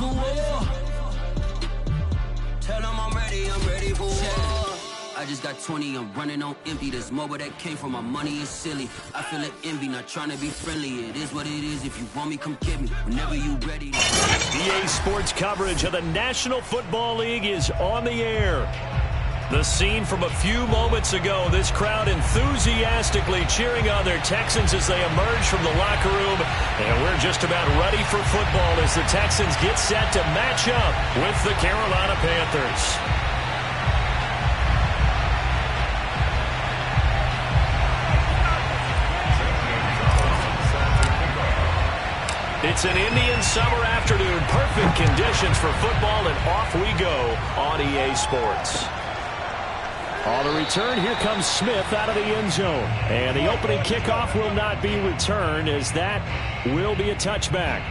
for war. Tell them I'm ready for war. I just got 20, I'm running on empty. There's more where that came from, my money is silly. I feel it envy, not trying to be friendly. It is what it is, if you want me, come get me. Whenever you ready. EA Sports coverage of the National Football League is on the air. The scene from a few moments ago, this crowd enthusiastically cheering on their Texans as they emerge from the locker room. And we're just about ready for football as the Texans get set to match up with the Carolina Panthers. It's an Indian summer afternoon. Perfect conditions for football, and off we go on EA Sports. On the return, here comes Smith out of the end zone. And the opening kickoff will not be returned, as that will be a touchback.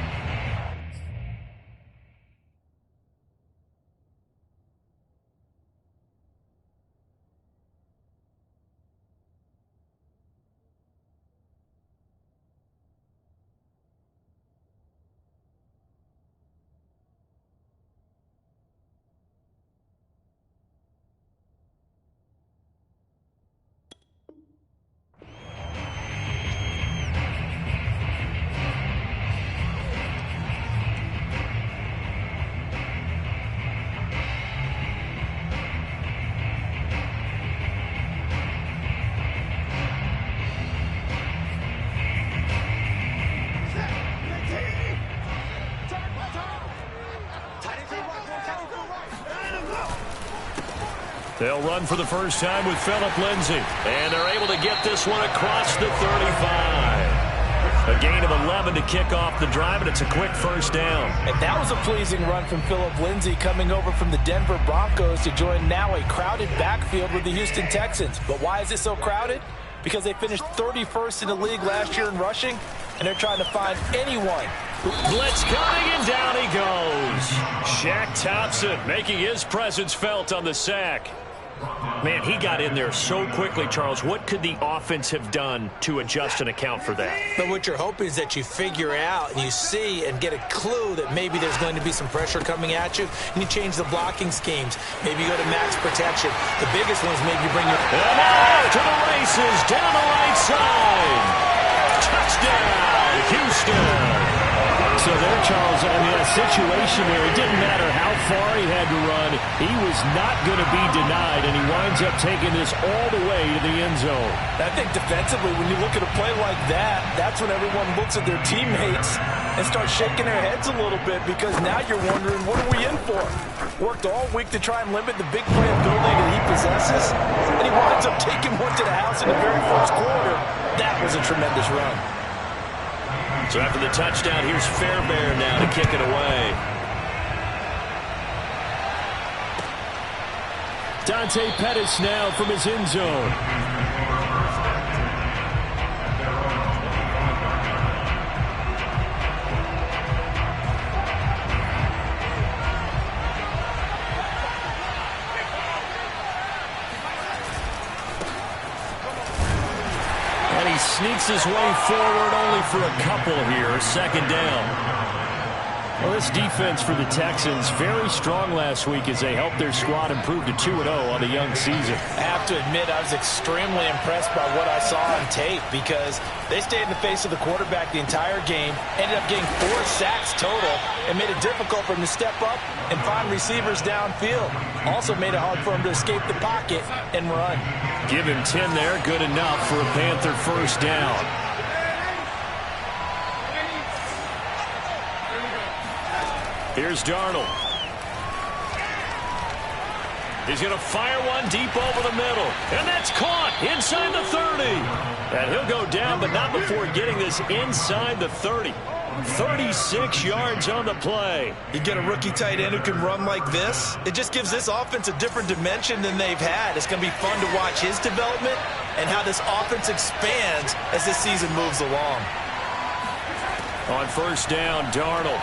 They'll run for the first time with Phillip Lindsay. And they're able to get this one across the 35. A gain of 11 to kick off the drive, and it's a quick first down. And that was a pleasing run from Phillip Lindsay, coming over from the Denver Broncos to join now a crowded backfield with the Houston Texans. But why is it so crowded? Because they finished 31st in the league last year in rushing, and they're trying to find anyone. Blitz coming, and down he goes. Shaq Thompson making his presence felt on the sack. Man, he got in there so quickly, Charles. What could the offense have done to adjust and account for that? But what you're hoping is that you figure out and you see and get a clue that maybe there's going to be some pressure coming at you, and you change the blocking schemes. Maybe you go to max protection. The biggest one is maybe you bring your... And out to the races, down the right side. Touchdown, Houston. So there, Charles, I mean, a situation where it didn't matter how far he had to run, he was not going to be denied, and he winds up taking this all the way to the end zone. I think defensively, when you look at a play like that, that's when everyone looks at their teammates and starts shaking their heads a little bit, because now you're wondering, what are we in for? Worked all week to try and limit the big play ability that he possesses, and he winds up taking one to the house in the very first quarter. That was a tremendous run. So after the touchdown, here's Fairbairn now to kick it away. Dante Pettis now from his end zone. And he sneaks his way forward only for a couple here. Second down. Well, this defense for the Texans, very strong last week as they helped their squad improve to 2-0 on the young season. I have to admit, I was extremely impressed by what I saw on tape, because they stayed in the face of the quarterback the entire game, ended up getting 4 sacks total, and made it difficult for him to step up and find receivers downfield. Also made it hard for him to escape the pocket and run. Give him 10 there, good enough for a Panther first down. Here's Darnold. He's going to fire one deep over the middle. And that's caught inside the 30. And he'll go down, but not before getting this inside the 30. 36 yards on the play. You get a rookie tight end who can run like this, it just gives this offense a different dimension than they've had. It's going to be fun to watch his development and how this offense expands as this season moves along. On first down, Darnold.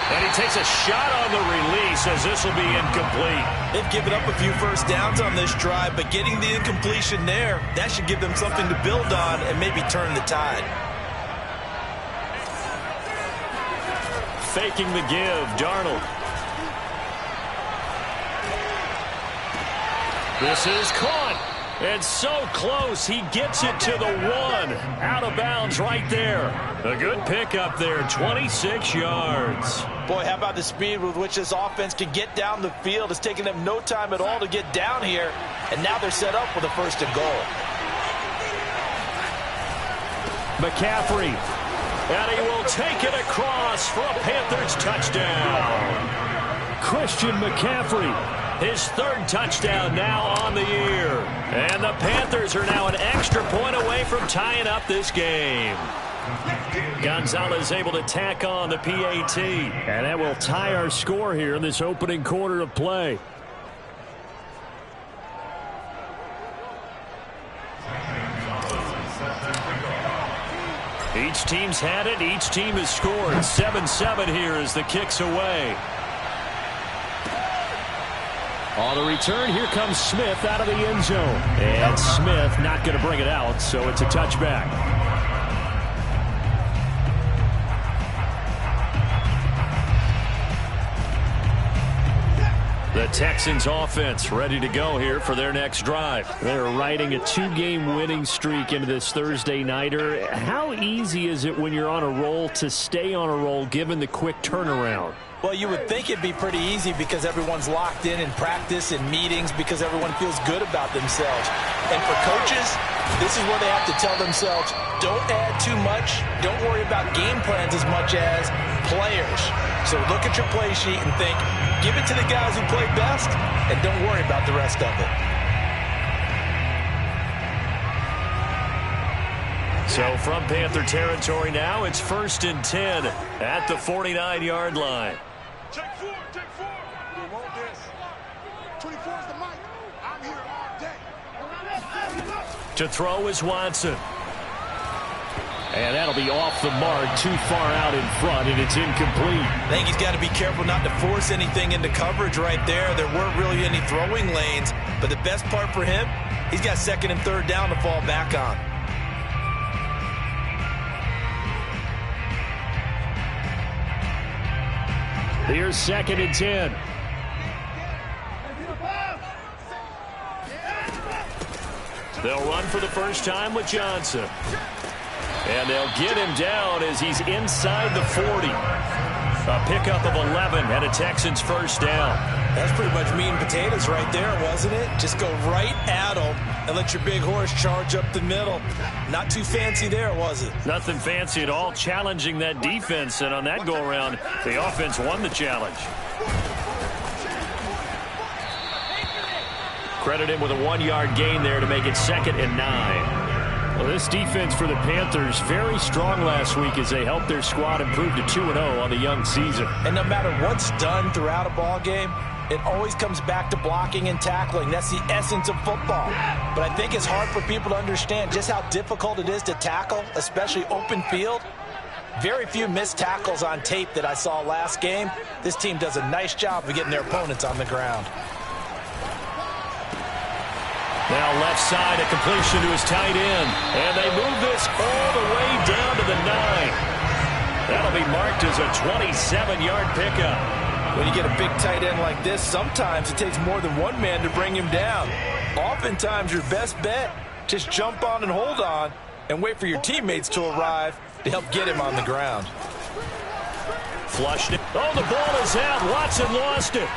And he takes a shot on the release as this will be incomplete. They've given up a few first downs on this drive, but getting the incompletion there, that should give them something to build on and maybe turn the tide. faking the give. Darnold. This is caught. And so close, he gets it to the 1. Out of bounds right there. A good pickup there, 26 yards. Boy, how about the speed with which this offense can get down the field? It's taking them no time at all to get down here. And now they're set up with a 1st and goal. McCaffrey. And he will take it across for a Panthers touchdown. Christian McCaffrey. His 3rd touchdown now on the year. And the Panthers are now an extra point away from tying up this game. Gonzalez able to tack on the PAT. And that will tie our score here in this opening quarter of play. Each team's had it. Each team has scored. 7-7 here as the kick's away. On the return, here comes Smith out of the end zone. And Smith not going to bring it out, so it's a touchback. The Texans offense ready to go here for their next drive. They're riding a 2-game winning streak into this Thursday nighter. How easy is it when you're on a roll to stay on a roll given the quick turnaround? Well, you would think it'd be pretty easy because everyone's locked in practice and meetings because everyone feels good about themselves. And for coaches, this is where they have to tell themselves, don't add too much. Don't worry about game plans as much as players. So look at your play sheet and think, give it to the guys who play best, and don't worry about the rest of it. So from Panther territory now, it's 1st and 10 at the 49-yard line. Take 4, take 4. We want this. 24 is the mic. I'm here all day. To throw is Watson. And that'll be off the mark, too far out in front, and it's incomplete. I think he's got to be careful not to force anything into coverage right there. There weren't really any throwing lanes, but the best part for him, he's got 2nd and 3rd down to fall back on. Here's 2nd and 10. They'll run for the first time with Johnson. And they'll get him down as he's inside the 40. A pickup of 11 and a Texans 1st down. That's pretty much meat and potatoes right there, wasn't it? Just go right at him and let your big horse charge up the middle. Not too fancy there, was it? Nothing fancy at all, challenging that defense. And on that go-around, the offense won the challenge. Credit him with a 1-yard gain there to make it 2nd and 9. Well, this defense for the Panthers very strong last week as they helped their squad improve to 2-0 on the young season. And no matter what's done throughout a ball game, it always comes back to blocking and tackling. That's the essence of football. But I think it's hard for people to understand just how difficult it is to tackle, especially open field. Very few missed tackles on tape that I saw last game. This team does a nice job of getting their opponents on the ground. Now left side, a completion to his tight end. And they move this all the way down to the 9. That'll be marked as a 27-yard pickup. When you get a big tight end like this, sometimes it takes more than one man to bring him down. Oftentimes, your best bet, just jump on and hold on and wait for your teammates to arrive to help get him on the ground. Flushed it. Oh, the ball is out. Watson lost it.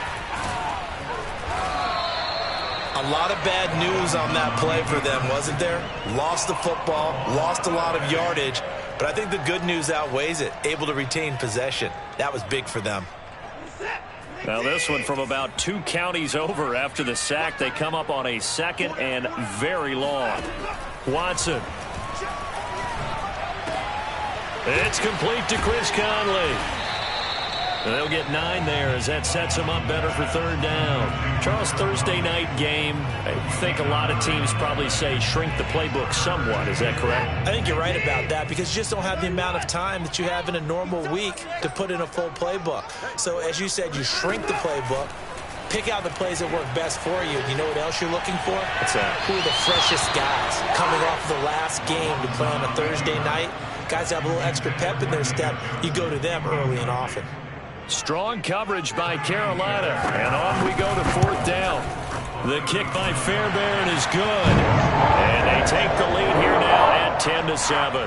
A lot of bad news on that play for them, wasn't there? Lost the football, lost a lot of yardage, but I think the good news outweighs it. Able to retain possession. That was big for them. Now this one from about 2 counties over after the sack. They come up on a 2nd and very long. Watson. It's complete to Chris Conley. They'll get 9 there as that sets them up better for 3rd down. Charles, Thursday night game, I think a lot of teams probably say shrink the playbook somewhat. Is that correct? I think you're right about that because you just don't have the amount of time that you have in a normal week to put in a full playbook. So as you said, you shrink the playbook, pick out the plays that work best for you. You know what else you're looking for? What's that? Who are the freshest guys coming off the last game to play on a Thursday night? Guys have a little extra pep in their step. You go to them early and often. Strong coverage by Carolina. And on we go to 4th down. The kick by Fairbairn is good. And they take the lead here now at 10-7.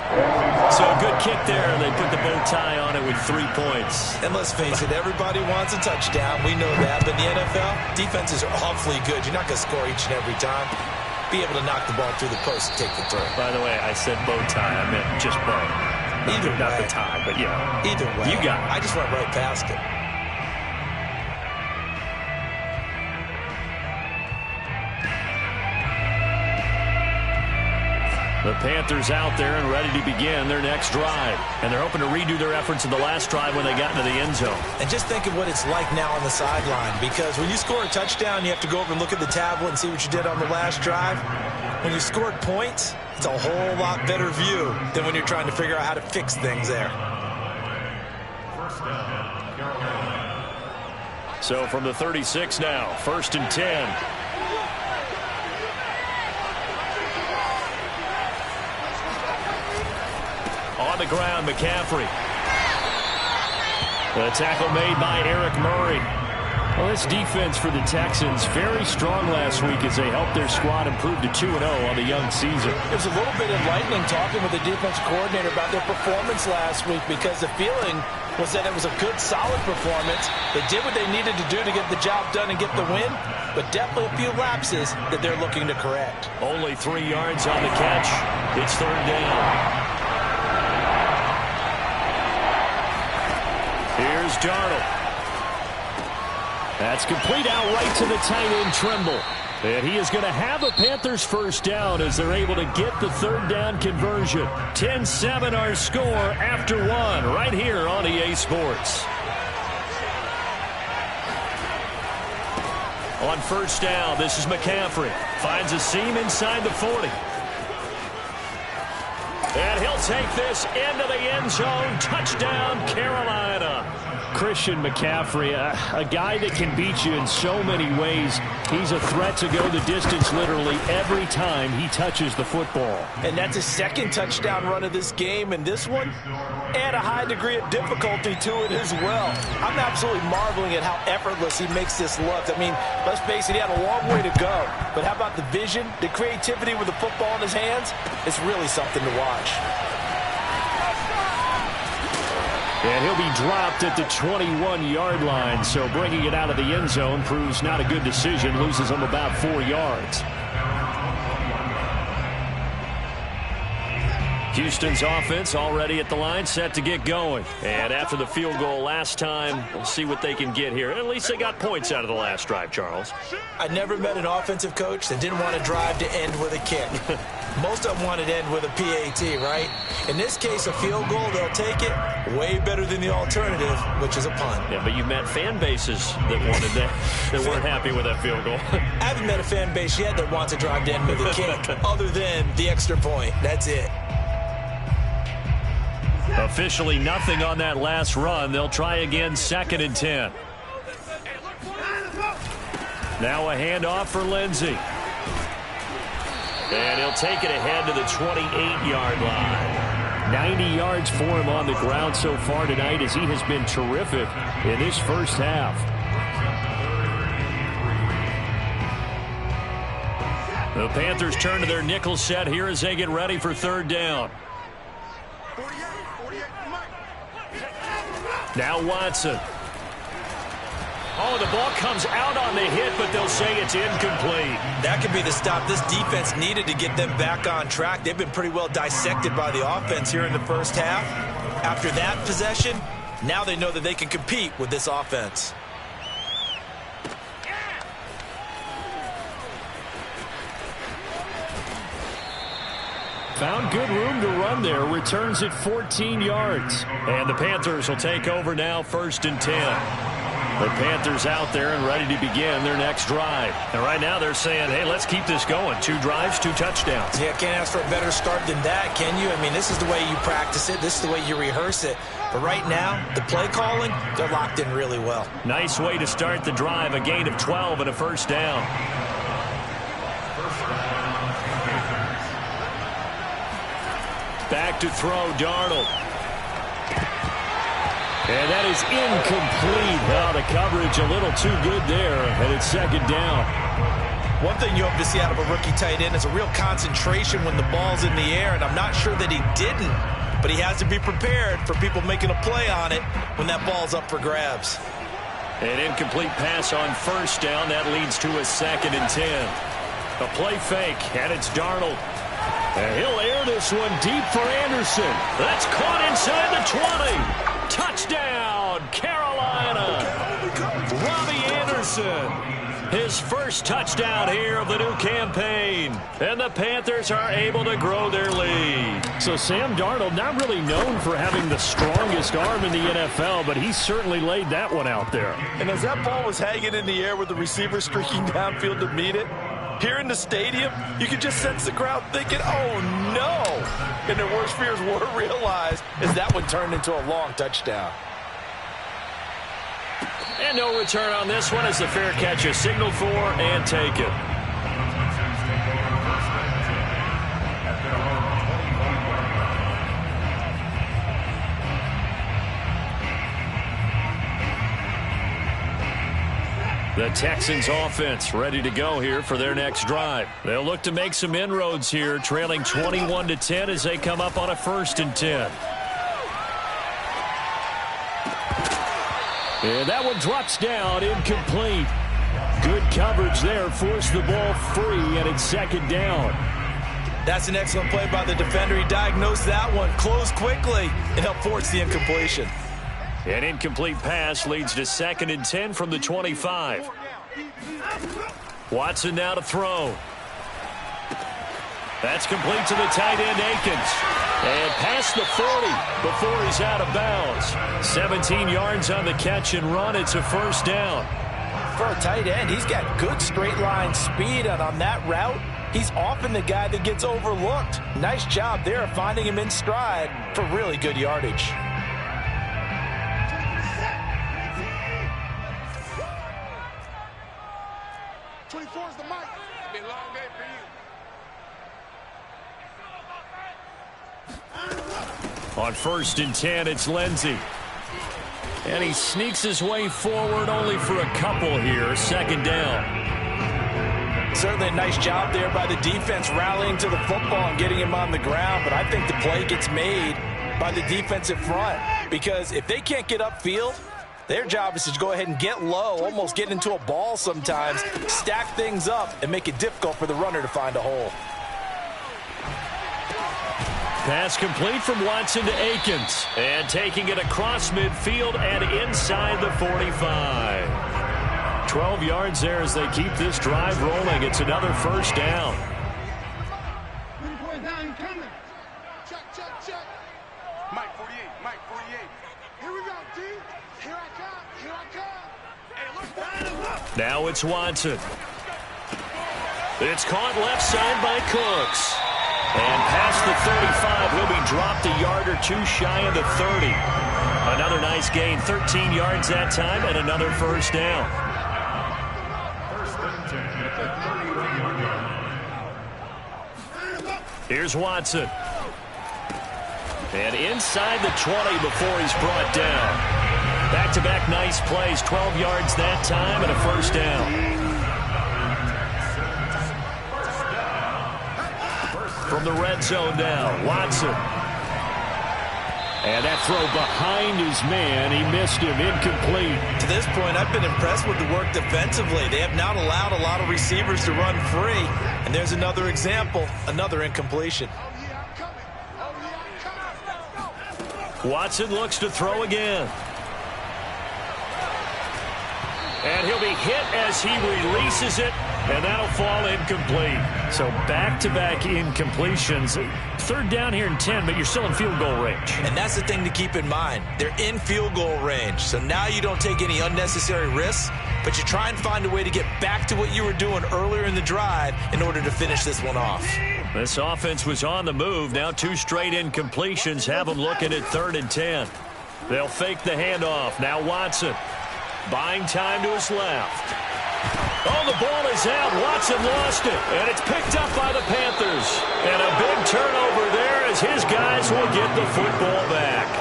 So a good kick there. They put the bow tie on it with 3 points. And let's face it, everybody wants a touchdown. We know that. But in the NFL, defenses are awfully good. You're not going to score each and every time. Be able to knock the ball through the post and take the throw. By the way, I said bow tie. I meant just bow. Either way. Not the tie, but yeah. Either way. You got it. I just went right past it. The Panthers out there and ready to begin their next drive. And they're hoping to redo their efforts in the last drive when they got into the end zone. And just think of what it's like now on the sideline. Because when you score a touchdown, you have to go over and look at the tablet and see what you did on the last drive. When you scored points, it's a whole lot better view than when you're trying to figure out how to fix things there. So from the 36 now, 1st and 10. On the ground, McCaffrey. The tackle made by Eric Murray. Well, this defense for the Texans, very strong last week as they helped their squad improve to 2-0 on the young season. It was a little bit enlightening talking with the defensive coordinator about their performance last week because the feeling was that it was a good, solid performance. They did what they needed to do to get the job done and get the win, but definitely a few lapses that they're looking to correct. Only 3 yards on the catch. It's 3rd down. Here's Darnold. That's complete out right to the tight end, Trimble. And he is going to have a Panthers first down as they're able to get the 3rd down conversion. 10-7 our score after 1 right here on EA Sports. On 1st down, this is McCaffrey. Finds a seam inside the 40. And he'll take this into the end zone. Touchdown, Carolina. Christian McCaffrey, a guy that can beat you in so many ways. He's a threat to go the distance literally every time he touches the football. And that's his 2nd touchdown run of this game, and this one, add a high degree of difficulty to it as well. I'm absolutely marveling at how effortless he makes this look. I mean, let's face it, he had a long way to go. But how about the vision, the creativity with the football in his hands? It's really something to watch. And he'll be dropped at the 21-yard line, so bringing it out of the end zone proves not a good decision, loses him about 4 yards. Houston's offense already at the line, set to get going. And after the field goal last time, we'll see what they can get here. At least they got points out of the last drive, Charles. I never met an offensive coach that didn't want to drive to end with a kick. Most of them wanted to end with a PAT, right? In this case, a field goal, they'll take it. Way better than the alternative, which is a punt. Yeah, but you've met fan bases that wanted that, that weren't happy with that field goal. I haven't met a fan base yet that wants to drive to end with a kick, other than the extra point. That's it. Officially nothing on that last run. They'll try again, 2nd and 10. Now a handoff for Lindsey. And he'll take it ahead to the 28-yard line. 90 yards for him on the ground so far tonight as he has been terrific in this first half. The Panthers turn to their nickel set here as they get ready for 3rd down. Now Watson. Oh, the ball comes out on the hit, but they'll say it's incomplete. That could be the stop this defense needed to get them back on track. They've been pretty well dissected by the offense here in the first half. After that possession, now they know that they can compete with this offense. Found good room to run there. Returns it 14 yards. And the Panthers will take over now, 1st and 10. The Panthers out there and ready to begin their next drive. And right now they're saying, hey, let's keep this going. 2 drives, 2 touchdowns. Yeah, can't ask for a better start than that, can you? I mean, this is the way you practice it. This is the way you rehearse it. But right now, the play calling, they're locked in really well. Nice way to start the drive. A gain of 12 and a first down. Back to throw, Darnold. And that is incomplete. Well, the coverage a little too good there, and it's second down. One thing you hope to see out of a rookie tight end is a real concentration when the ball's in the air, and I'm not sure that he didn't, but he has to be prepared for people making a play on it when that ball's up for grabs. An incomplete pass on first down. That leads to a 2nd and 10. A play fake, and it's Darnold. And he'll air this one deep for Anderson. That's caught inside the 20. Touchdown, Carolina. Robbie Anderson. His first touchdown here of the new campaign. And the Panthers are able to grow their lead. So Sam Darnold, not really known for having the strongest arm in the NFL, but he certainly laid that one out there. And as that ball was hanging in the air with the receiver streaking downfield to meet it, here in the stadium, you could just sense the crowd thinking, oh, no. And their worst fears were realized as that one turned into a long touchdown. And no return on this one as the fair catch is signaled for and taken. The Texans offense ready to go here for their next drive. They'll look to make some inroads here, trailing 21-10 as they come up on a 1st and 10. And that one drops down, incomplete. Good coverage there, forced the ball free, and it's 2nd down. That's an excellent play by the defender. He diagnosed that one, closed quickly, and helped force the incompletion. An incomplete pass leads to 2nd and 10 from the 25. Watson now to throw. That's complete to the tight end, Akins. And past the 40 before he's out of bounds. 17 yards on the catch and run. It's a 1st down. For a tight end, he's got good straight line speed, and on that route, he's often the guy that gets overlooked. Nice job there of finding him in stride for really good yardage. On 1st and 10, it's Lindsey. And he sneaks his way forward only for a couple here. 2nd down. Certainly a nice job there by the defense rallying to the football and getting him on the ground. But I think the play gets made by the defensive front. Because if they can't get upfield, their job is to go ahead and get low, almost get into a ball sometimes, stack things up, and make it difficult for the runner to find a hole. Pass complete from Watson to Akins. And taking it across midfield and inside the 45. 12 yards there as they keep this drive rolling. It's another 1st down. Check, check, check. Mike 48, Mike 48. Here we go, D. Here I come, here I come. Hey, look. Now it's Watson. It's caught left side by Cooks. And past the 35, he'll be dropped a yard or two shy of the 30. Another nice gain, 13 yards that time, and another 1st down. Here's Watson. And inside the 20 before he's brought down. Back-to-back nice plays, 12 yards that time, and a 1st down. From the red zone now, Watson. And that throw behind his man, he missed him, incomplete. To this point, I've been impressed with the work defensively. They have not allowed a lot of receivers to run free. And there's another example, another incompletion. Watson looks to throw again. And he'll be hit as he releases it, and that'll fall incomplete. So back-to-back incompletions. 3rd down here and 10, but you're still in field goal range. And that's the thing to keep in mind. They're in field goal range. So now you don't take any unnecessary risks, but you try and find a way to get back to what you were doing earlier in the drive in order to finish this one off. This offense was on the move. Now 2 straight incompletions have them looking at 3rd and 10. They'll fake the handoff. Now Watson. Buying time to his left. Oh, the ball is out. Watson lost it, and it's picked up by the Panthers. And a big turnover there as his guys will get the football back.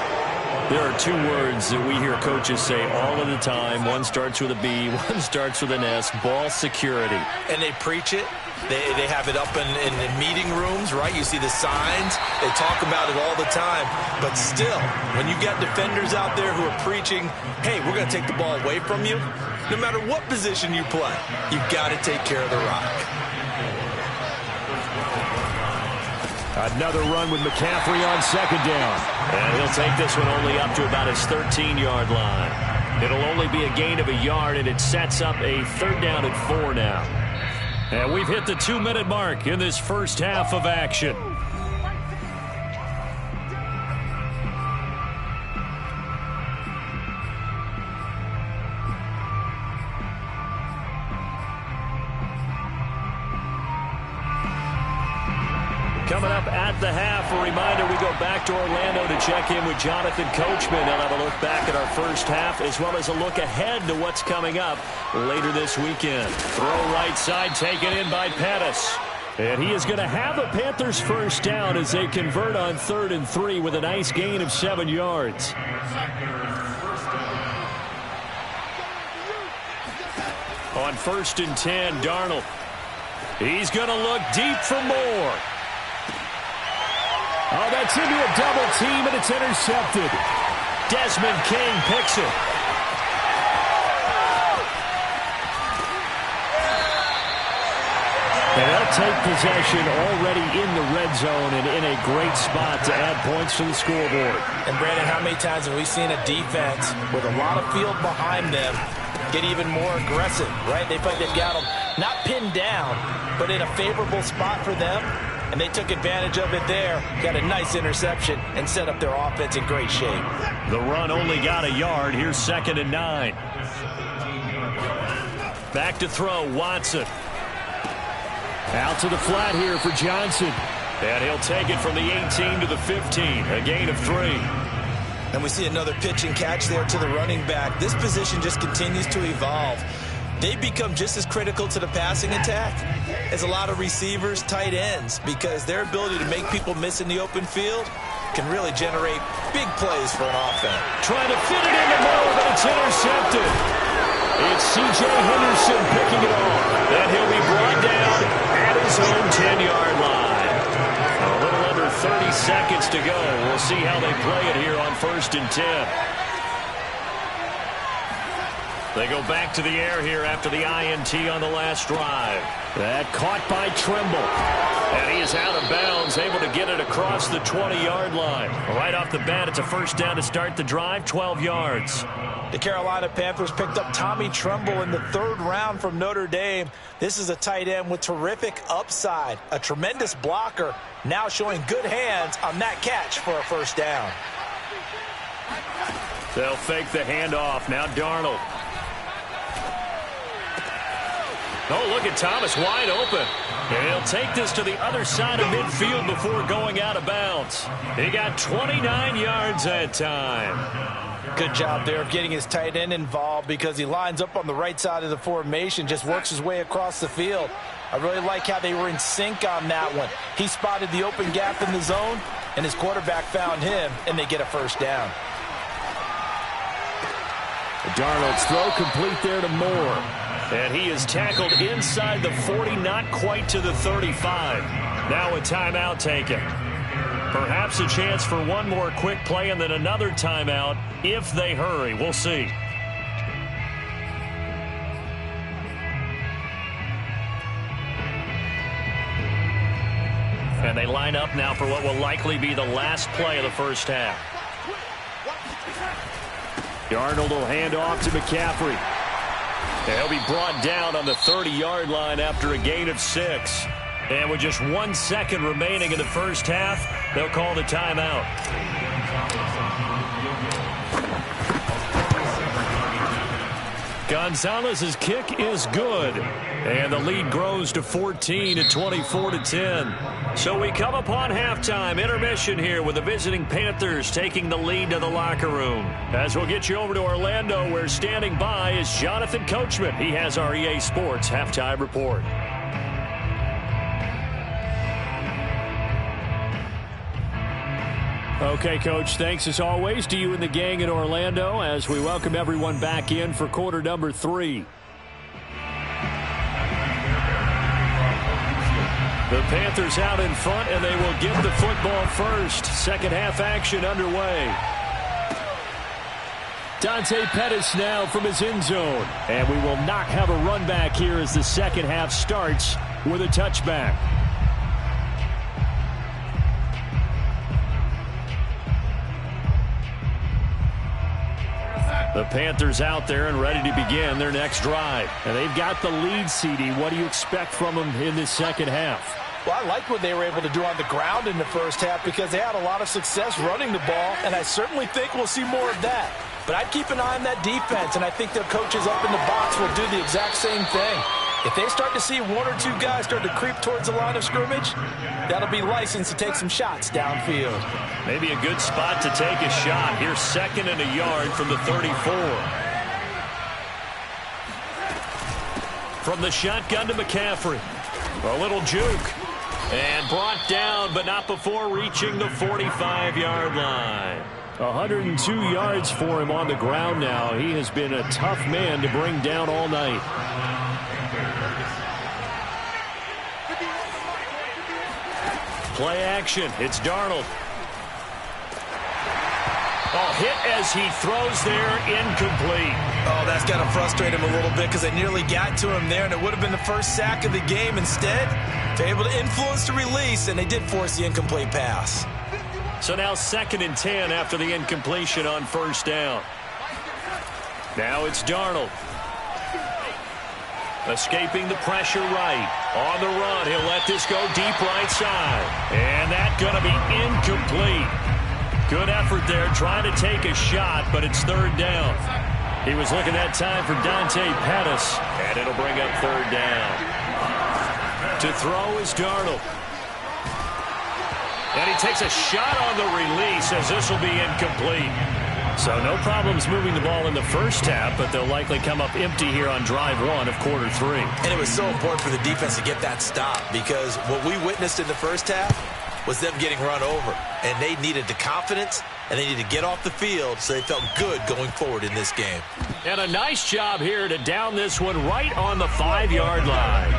There are two words that we hear coaches say all of the time. One starts with a B, one starts with an S, ball security. And they preach it. They have it up in meeting rooms, right? You see the signs. They talk about it all the time. But still, when you got defenders out there who are preaching, hey, we're going to take the ball away from you, no matter what position you play, you've got to take care of the rock. Another run with McCaffrey on second down. And he'll take this one only up to about his 13-yard line. It'll only be a gain of a yard, and it sets up a third down at 4 now. And we've hit the 2-minute mark in this first half of action. Coming up at the half, a reminder, we go back to Orlando to check in with Jonathan Coachman. He'll have a look back at our first half as well as a look ahead to what's coming up later this weekend. Throw right side taken in by Pettis. And he is going to have the Panthers first down as they convert on 3rd and 3 with a nice gain of 7 yards. On 1st and 10, Darnold. He's going to look deep for more. Oh, that's into a double team, and it's intercepted. Desmond King picks it. And they'll take possession already in the red zone and in a great spot to add points to the scoreboard. And, Brandon, how many times have we seen a defense with a lot of field behind them get even more aggressive, right? They feel like they've got them not pinned down, but in a favorable spot for them. And they took advantage of it there, got a nice interception, and set up their offense in great shape. The run only got a yard. Here's 2nd and 9. Back to throw, Watson. Out to the flat here for Johnson. And he'll take it from the 18 to the 15, a gain of 3. And we see another pitch and catch there to the running back. This position just continues to evolve. They become just as critical to the passing attack as a lot of receivers, tight ends, because their ability to make people miss in the open field can really generate big plays for an offense. Trying to fit it in the middle, but it's intercepted. It's C.J. Henderson picking it off. And he'll be brought down at his own 10-yard line. A little under 30 seconds to go. We'll see how they play it here on 1st and 10. They go back to the air here after the INT on the last drive. That caught by Trimble. And he is out of bounds, able to get it across the 20-yard line. Right off the bat, it's a first down to start the drive, 12 yards. The Carolina Panthers picked up Tommy Tremble in the 3rd round from Notre Dame. This is a tight end with terrific upside, a tremendous blocker, now showing good hands on that catch for a first down. They'll fake the handoff. Now Darnold. Oh, look at Thomas wide open. And he'll take this to the other side of midfield before going out of bounds. He got 29 yards that time. Good job there of getting his tight end involved because he lines up on the right side of the formation, just works his way across the field. I really like how they were in sync on that one. He spotted the open gap in the zone, and his quarterback found him, and they get a first down. Darnold's throw complete there to Moore. And he is tackled inside the 40, not quite to the 35. Now a timeout taken. Perhaps a chance for one more quick play and then another timeout if they hurry. We'll see. And they line up now for what will likely be the last play of the first half. Darnold will hand off to McCaffrey. He'll be brought down on the 30-yard line after a gain of 6. And with just 1 second remaining in the first half, they'll call the timeout. Gonzalez's kick is good. And the lead grows to 14 at 24-10. So we come upon halftime intermission here with the visiting Panthers taking the lead to the locker room. As we'll get you over to Orlando, where standing by is Jonathan Coachman. He has our EA Sports halftime report. Okay, Coach, thanks as always to you and the gang in Orlando as we welcome everyone back in for quarter number 3. The Panthers out in front, and they will get the football first. Second half action underway. Dante Pettis now from his end zone. And we will not have a run back here as the second half starts with a touchback. The Panthers out there and ready to begin their next drive. And they've got the lead, CD. What do you expect from them in this second half? Well, I like what they were able to do on the ground in the first half because they had a lot of success running the ball, and I certainly think we'll see more of that. But I'd keep an eye on that defense, and I think their coaches up in the box will do the exact same thing. If they start to see one or two guys start to creep towards the line of scrimmage, that'll be licensed to take some shots downfield. Maybe a good spot to take a shot. Here's 2nd and a yard from the 34. From the shotgun to McCaffrey. A little juke. And brought down, but not before reaching the 45-yard line. 102 yards for him on the ground now. He has been a tough man to bring down all night. Play action. It's Darnold. Oh, hit as he throws there, incomplete. Oh, that's got to frustrate him a little bit because they nearly got to him there, and it would have been the first sack of the game. Instead, they're able to influence the release, and they did force the incomplete pass. So now 2nd and 10 after the incompletion on first down. Now it's Darnold. Escaping the pressure right. On the run, he'll let this go deep right side. And that's going to be incomplete. Good effort there, trying to take a shot, but it's 3rd down. He was looking that time for Dante Pettis, and it'll bring up 3rd down. To throw is Darnold. And he takes a shot on the release as this will be incomplete. So no problems moving the ball in the first half, but they'll likely come up empty here on drive 1 of quarter 3. And it was so important for the defense to get that stop because what we witnessed in the first half was them getting run over. And they needed the confidence, and they needed to get off the field so they felt good going forward in this game. And a nice job here to down this one right on the 5-yard line.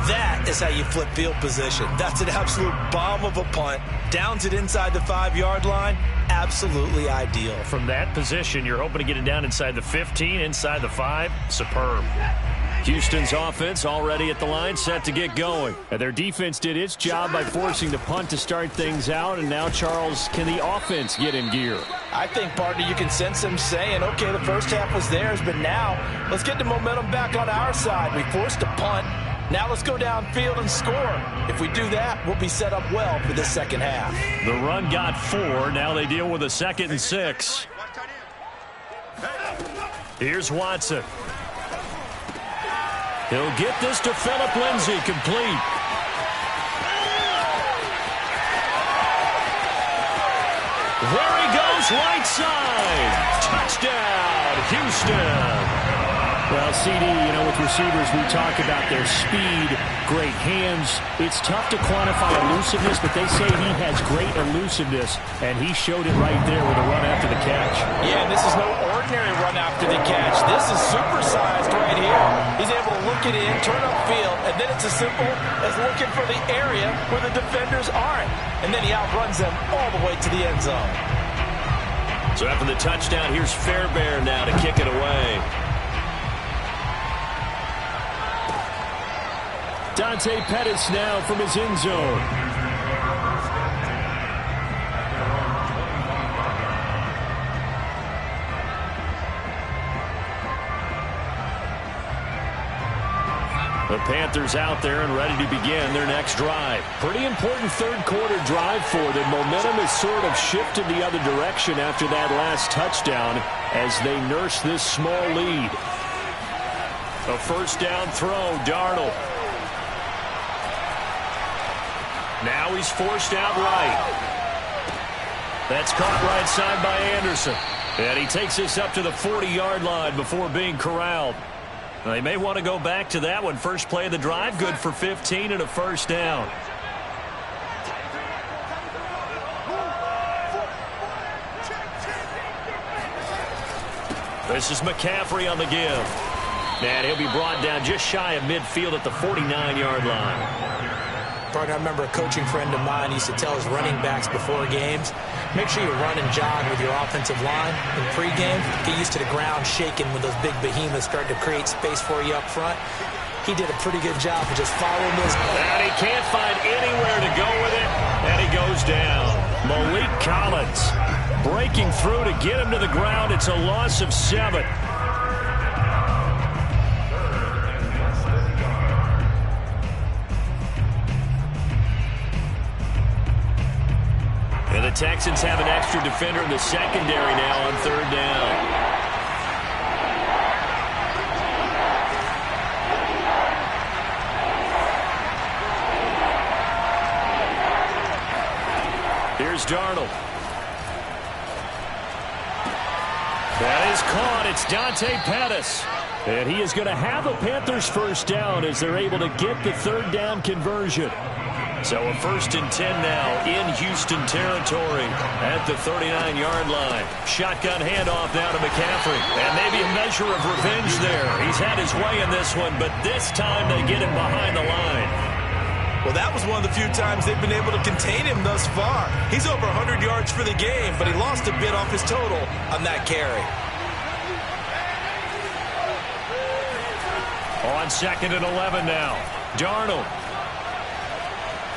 That is how you flip field position. That's an absolute bomb of a punt. Downs it inside the 5-yard line. Absolutely ideal. From that position, you're hoping to get it down inside the 15, inside the 5. Superb. Houston's offense already at the line, set to get going. And their defense did its job by forcing the punt to start things out. And now, Charles, can the offense get in gear? I think, partner, you can sense them saying, okay, the first half was theirs, but now let's get the momentum back on our side. We forced a punt. Now let's go downfield and score. If we do that, we'll be set up well for the second half. The run got 4. Now they deal with a 2nd and 6. Here's Watson. He'll get this to Phillip Lindsay, complete. There he goes, right side. Touchdown, Houston. Well, CD, with receivers, we talk about their speed, great hands. It's tough to quantify elusiveness, but they say he has great elusiveness, and he showed it right there with a run after the catch. Yeah, this is no ordinary run after the catch. This is supersized right here. He's able to look it in, turn upfield, and then it's as simple as looking for the area where the defenders aren't. And then he outruns them all the way to the end zone. So after the touchdown, here's Fairbairn now to kick it away. Dante Pettis now from his end zone. The Panthers out there and ready to begin their next drive. Pretty important third quarter drive for them. Momentum has sort of shifted the other direction after that last touchdown as they nurse this small lead. A first down throw, Darnold. Now he's forced out right. That's caught right side by Anderson. And he takes this up to the 40-yard line before being corralled. They may want to go back to that one. First play of the drive, good for 15 and a first down. This is McCaffrey on the give. And he'll be brought down just shy of midfield at the 49-yard line. Partner, I remember a coaching friend of mine used to tell his running backs before games, make sure you run and jog with your offensive line in pregame. Get used to the ground shaking when those big behemoths start to create space for you up front. He did a pretty good job of just following those. And he can't find anywhere to go with it, and he goes down. Malik Collins breaking through to get him to the ground. It's a loss of 7. And the Texans have an extra defender in the secondary now on third down. Here's Darnold. That is caught. It's Dante Pettis. And he is going to have a Panthers first down as they're able to get the third down conversion. So a 1st and 10 now in Houston territory at the 39-yard line. Shotgun handoff now to McCaffrey. And maybe a measure of revenge there. He's had his way in this one, but this time they get him behind the line. Well, that was one of the few times they've been able to contain him thus far. He's over 100 yards for the game, but he lost a bit off his total on that carry. On 2nd and 11 now. Darnold.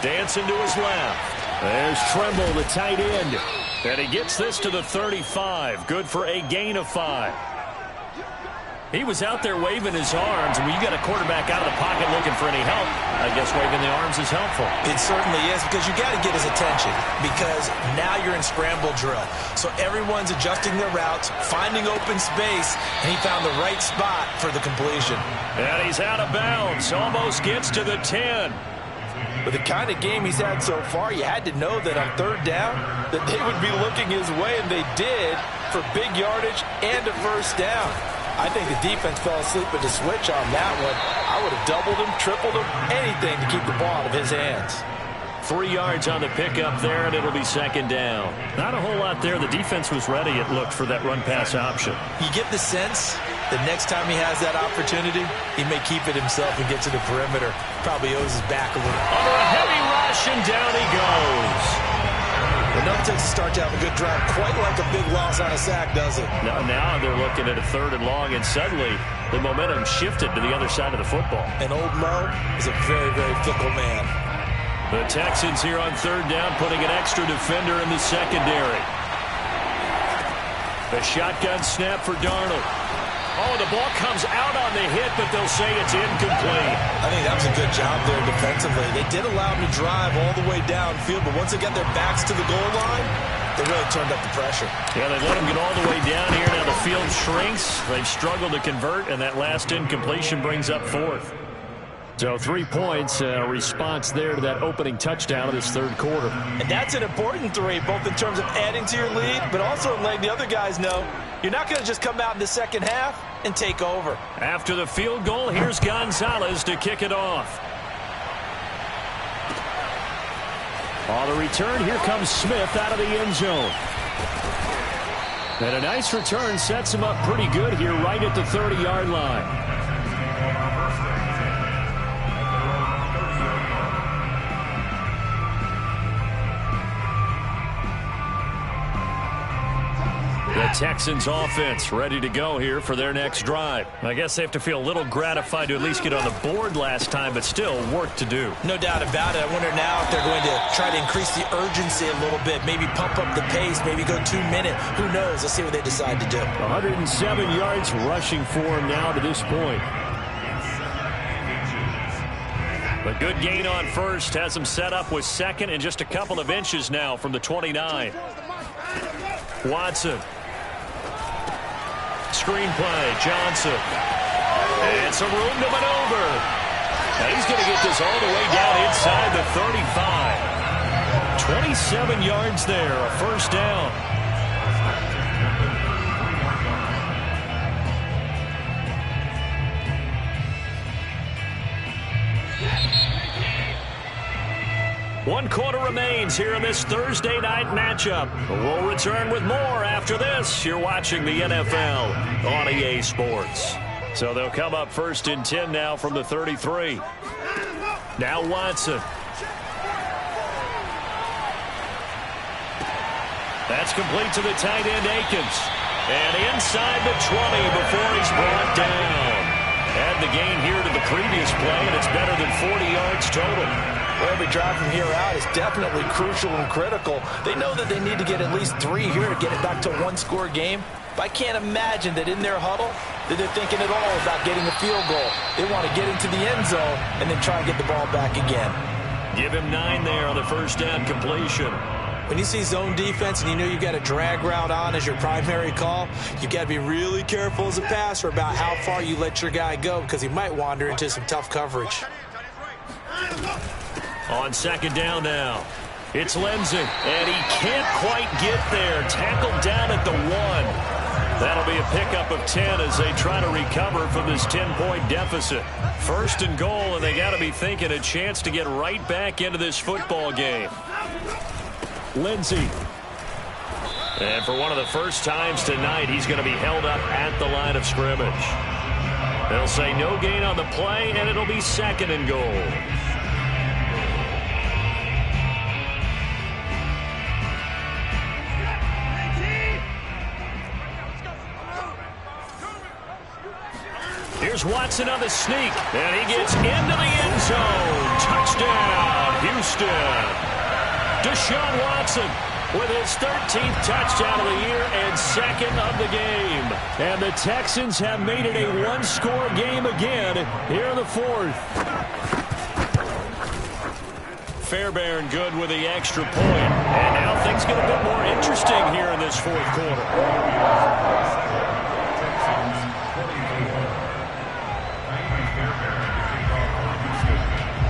Dancing to his left. There's Tremble, the tight end. And he gets this to the 35. Good for a gain of 5. He was out there waving his arms. And when you got a quarterback out of the pocket looking for any help, I guess waving the arms is helpful. It certainly is, because you got to get his attention, because now you're in scramble drill. So everyone's adjusting their routes, finding open space, and he found the right spot for the completion. And he's out of bounds. Almost gets to the 10. With the kind of game he's had so far, you had to know that on third down that they would be looking his way, and they did, for big yardage and a first down. I think the defense fell asleep at the switch on that one. I would have doubled him, tripled him, anything to keep the ball out of his hands. 3 yards on the pickup there, and it'll be 2nd down. Not a whole lot there. The defense was ready, it looked, for that run-pass option. You get the sense that next time he has that opportunity, he may keep it himself and get to the perimeter. Probably owes his back a little. Under a heavy rush, and down he goes. Enough takes to start to have a good drive. Quite like a big loss on a sack, does it? Now they're looking at a 3rd and long, and suddenly the momentum shifted to the other side of the football. And old Mo is a very, very fickle man. The Texans here on 3rd down, putting an extra defender in the secondary. The shotgun snap for Darnold. Oh, the ball comes out on the hit, but they'll say it's incomplete. I think that was a good job there defensively. They did allow him to drive all the way downfield, but once they got their backs to the goal line, they really turned up the pressure. Yeah, they let him get all the way down here. Now the field shrinks. They've struggled to convert, and that last incompletion brings up 4th. So 3 points, response there to that opening touchdown of this 3rd quarter. And that's an important 3, both in terms of adding to your lead, but also letting the other guys know you're not going to just come out in the second half and take over. After the field goal, here's Gonzalez to kick it off. On the return, here comes Smith out of the end zone. And a nice return sets him up pretty good here right at the 30-yard line. The Texans offense ready to go here for their next drive. I guess they have to feel a little gratified to at least get on the board last time, but still work to do. No doubt about it. I wonder now if they're going to try to increase the urgency a little bit, maybe pump up the pace, maybe go 2 minute. Who knows? Let's see what they decide to do. 107 yards rushing for him now to this point. A good gain on first has him set up with 2nd and just a couple of inches now from the 29. Watson. Screenplay, Johnson. And some room to maneuver. Now he's going to get this all the way down inside the 35. 27 yards there, a first down. One quarter remains here in this Thursday night matchup. We'll return with more after this. You're watching the NFL on EA Sports. So they'll come up first and 10 now from the 33. Now Watson. That's complete to the tight end, Akins. And inside the 20 before he's brought down. Add the gain here to the previous play, and it's better than 40 yards total. Well, every drive from here out is definitely crucial and critical. They know that they need to get at least 3 here to get it back to a one-score game. But I can't imagine that in their huddle that they're thinking at all about getting a field goal. They want to get into the end zone and then try and get the ball back again. Give him 9 there on the first down completion. When you see zone defense and you know you've got a drag route on as your primary call, you've got to be really careful as a passer about how far you let your guy go because he might wander into some tough coverage. On second down now, it's Lindsey, and he can't quite get there. Tackled down at the 1. That'll be a pickup of 10 as they try to recover from this 10-point deficit. First and goal, and they got to be thinking a chance to get right back into this football game. Lindsey. And for one of the first times tonight, he's going to be held up at the line of scrimmage. They'll say no gain on the play, and it'll be second and goal. Here's Watson on the sneak, and he gets into the end zone. Touchdown, Houston. Deshaun Watson with his 13th touchdown of the year and second of the game. And the Texans have made it a one-score game again here in the fourth. Fairbairn good with the extra point. And now things get a bit more interesting here in this fourth quarter.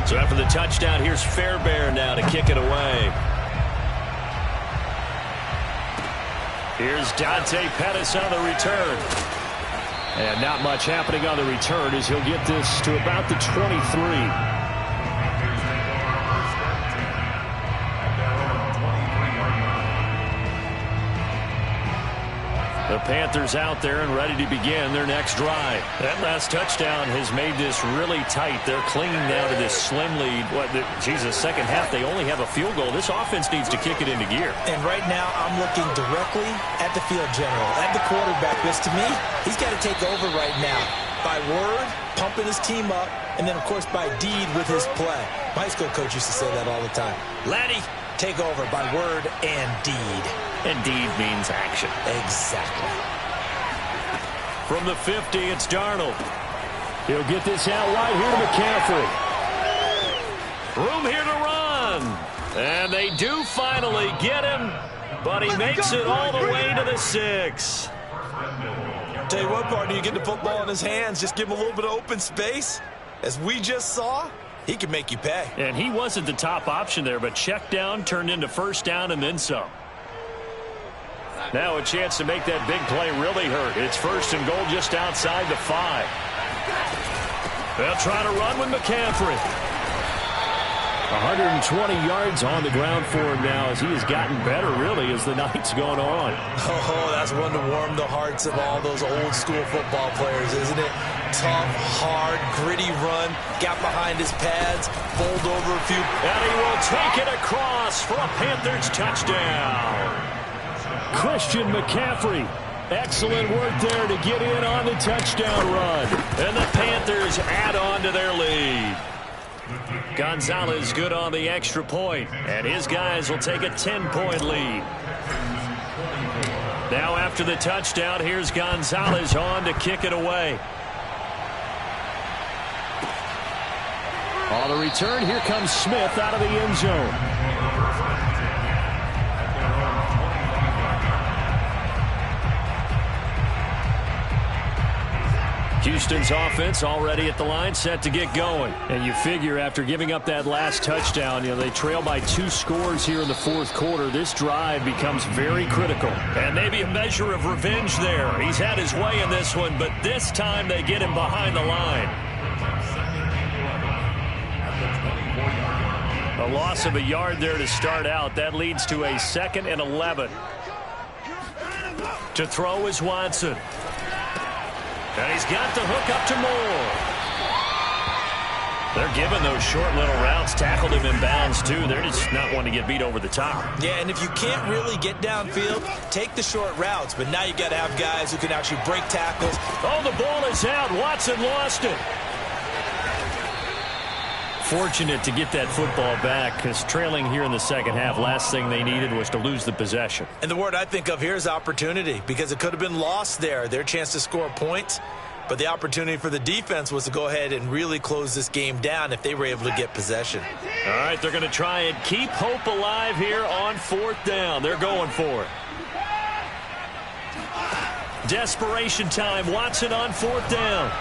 So after the touchdown, here's Fairbairn now to kick it away. Here's Dante Pettis on the return. And not much happening on the return as he'll get this to about the 23. The Panthers out there and ready to begin their next drive. That last touchdown has made this really tight. They're clinging now to this slim lead. Second half, they only have a field goal. This offense needs to kick it into gear. And right now, I'm looking directly at the field general, at the quarterback, because to me, he's got to take over right now. By word, pumping his team up, and then, of course, by deed with his play. My high school coach used to say that all the time. Laddie, take over by word and deed. And deed means action. Exactly. From the 50, it's Darnold. He'll get this out wide here to McCaffrey. Room here to run. And they do finally get him, but he makes it all the way to the 6. Tell you what, partner, you get the football in his hands, just give him a little bit of open space. As we just saw, he can make you pay. And he wasn't the top option there, but check down turned into first down and then some. Now a chance to make that big play really hurt. It's first and goal just outside the 5. They'll try to run with McCaffrey. 120 yards on the ground for him now as he has gotten better, really, as the night's gone on. Oh, that's one to warm the hearts of all those old-school football players, isn't it? Tough, hard, gritty run, got behind his pads, bowled over a few. And he will take it across for a Panthers touchdown. Christian McCaffrey. Excellent work there to get in on the touchdown run. And the Panthers add on to their lead. Gonzalez good on the extra point, and his guys will take a 10-point lead. Now after the touchdown, here's Gonzalez on to kick it away. On the return, here comes Smith out of the end zone. Houston's offense already at the line, set to get going. And you figure after giving up that last touchdown, they trail by 2 scores here in the fourth quarter. This drive becomes very critical. And maybe a measure of revenge there. He's had his way in this one, but this time they get him behind the line. A loss of a yard there to start out. That leads to a 2nd and 11. To throw is Watson. And he's got the hook up to Moore. They're giving those short little routes. Tackled him in bounds, too. They're just not wanting to get beat over the top. Yeah, and if you can't really get downfield, take the short routes. But now you got to have guys who can actually break tackles. Oh, the ball is out. Watson lost it. Fortunate to get that football back, because trailing here in the second half, last thing they needed was to lose the possession. And the word I think of here is opportunity, because it could have been lost there. Their chance to score points, but the opportunity for the defense was to go ahead and really close this game down if they were able to get possession. All right, they're going to try and keep hope alive here on 4th down. They're going for it. Desperation time. Watson on 4th down.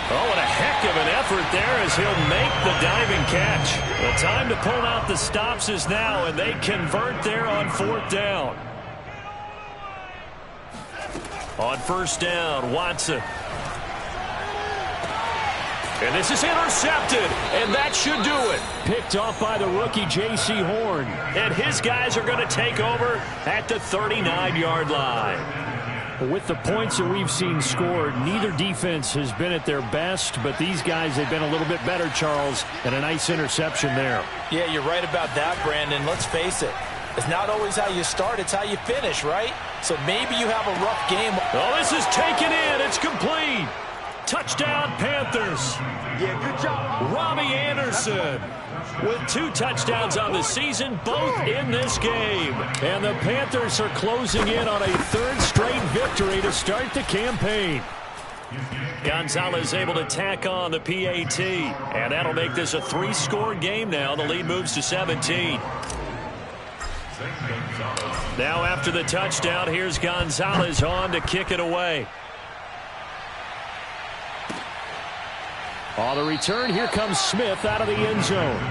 Oh, what a heck of an effort there as he'll make the diving catch. The time to pull out the stops is now, and they convert there on 4th down. On 1st down, Watson. And this is intercepted, and that should do it. Picked off by the rookie, J.C. Horn. And his guys are going to take over at the 39-yard line. With the points that we've seen scored, neither defense has been at their best, but these guys have been a little bit better, Charles, and a nice interception there. Yeah, you're right about that, Brandon. Let's face it. It's not always how you start, it's how you finish, right? So maybe you have a rough game. Oh, this is taken in. It's complete. Touchdown, Panthers. Yeah, good job. Robbie Anderson with 2 touchdowns on the season, both in this game. And the Panthers are closing in on a 3rd straight victory to start the campaign. Gonzalez able to tack on the PAT, and that'll make this a 3-score game now. The lead moves to 17. Now after the touchdown, here's Gonzalez on to kick it away. On the return, here comes Smith out of the end zone.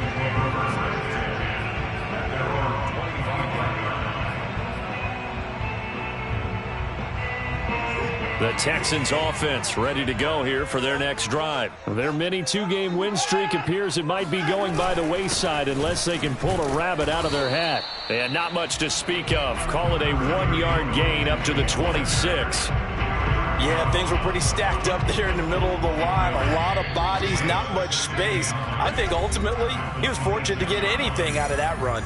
The Texans offense ready to go here for their next drive. Their mini 2-game win streak appears it might be going by the wayside unless they can pull a rabbit out of their hat. And not much to speak of. Call it a 1-yard gain up to the 26. Yeah, things were pretty stacked up there in the middle of the line. A lot of bodies, not much space. I think ultimately he was fortunate to get anything out of that run.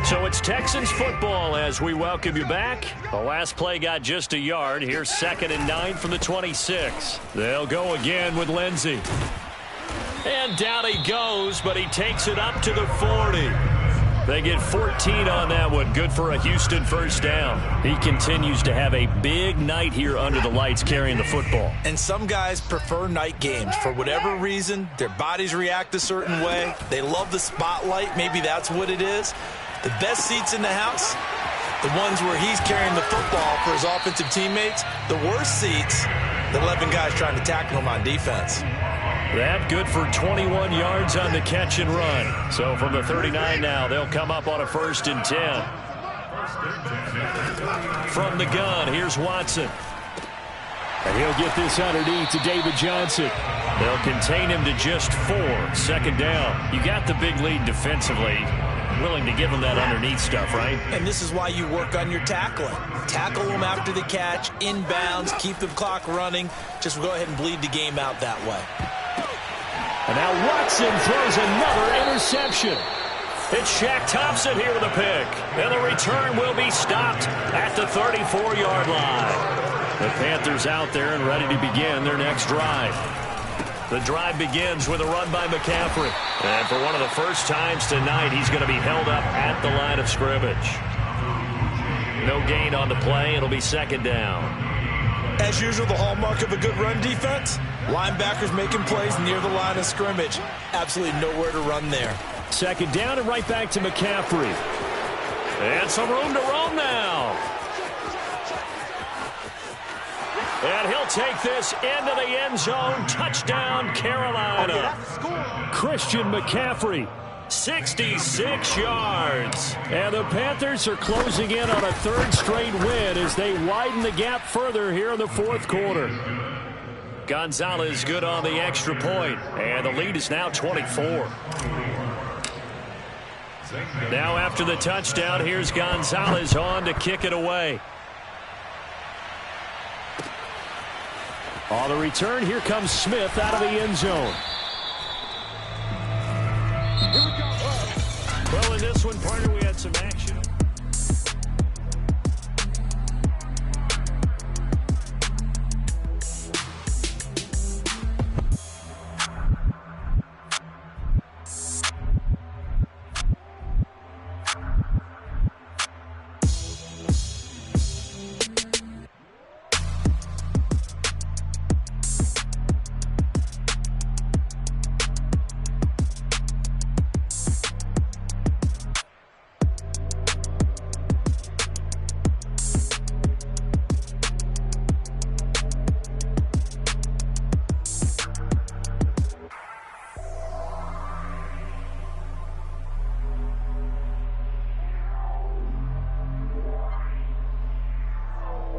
So it's Texans football as we welcome you back. The last play got just a yard. Here's 2nd and 9 from the 26. They'll go again with Lindsey. And down he goes, but he takes it up to the 40. They get 14 on that one. Good for a Houston 1st down. He continues to have a big night here under the lights carrying the football. And some guys prefer night games. For whatever reason, their bodies react a certain way. They love the spotlight. Maybe that's what it is. The best seats in the house, the ones where he's carrying the football for his offensive teammates. The worst seats, the 11 guys trying to tackle him on defense. That good for 21 yards on the catch and run. So from the 39 now, they'll come up on a 1st and 10. From the gun, here's Watson. And he'll get this underneath to David Johnson. They'll contain him to just 4. 2nd down. You got the big lead defensively. Willing to give him that underneath stuff, right? And this is why you work on your tackling. Tackle them after the catch, inbounds, keep the clock running. Just go ahead and bleed the game out that way. And now Watson throws another interception. It's Shaq Thompson here with a pick. And the return will be stopped at the 34-yard line. The Panthers out there and ready to begin their next drive. The drive begins with a run by McCaffrey. And for one of the first times tonight, he's going to be held up at the line of scrimmage. No gain on the play. It'll be 2nd down. As usual, the hallmark of a good run defense, linebackers making plays near the line of scrimmage. Absolutely nowhere to run there. 2nd down and right back to McCaffrey. And some room to roam now. take this into the end zone. Touchdown, Carolina. Christian McCaffrey. 66 yards. And the Panthers are closing in on a third straight win as they widen the gap further here in the fourth quarter. Gonzalez good on the extra point, and the lead is now 24. Now after the touchdown, here's Gonzalez on to kick it away. On the return, here comes Smith out of the end zone. Well, in this one, partner, we had some action.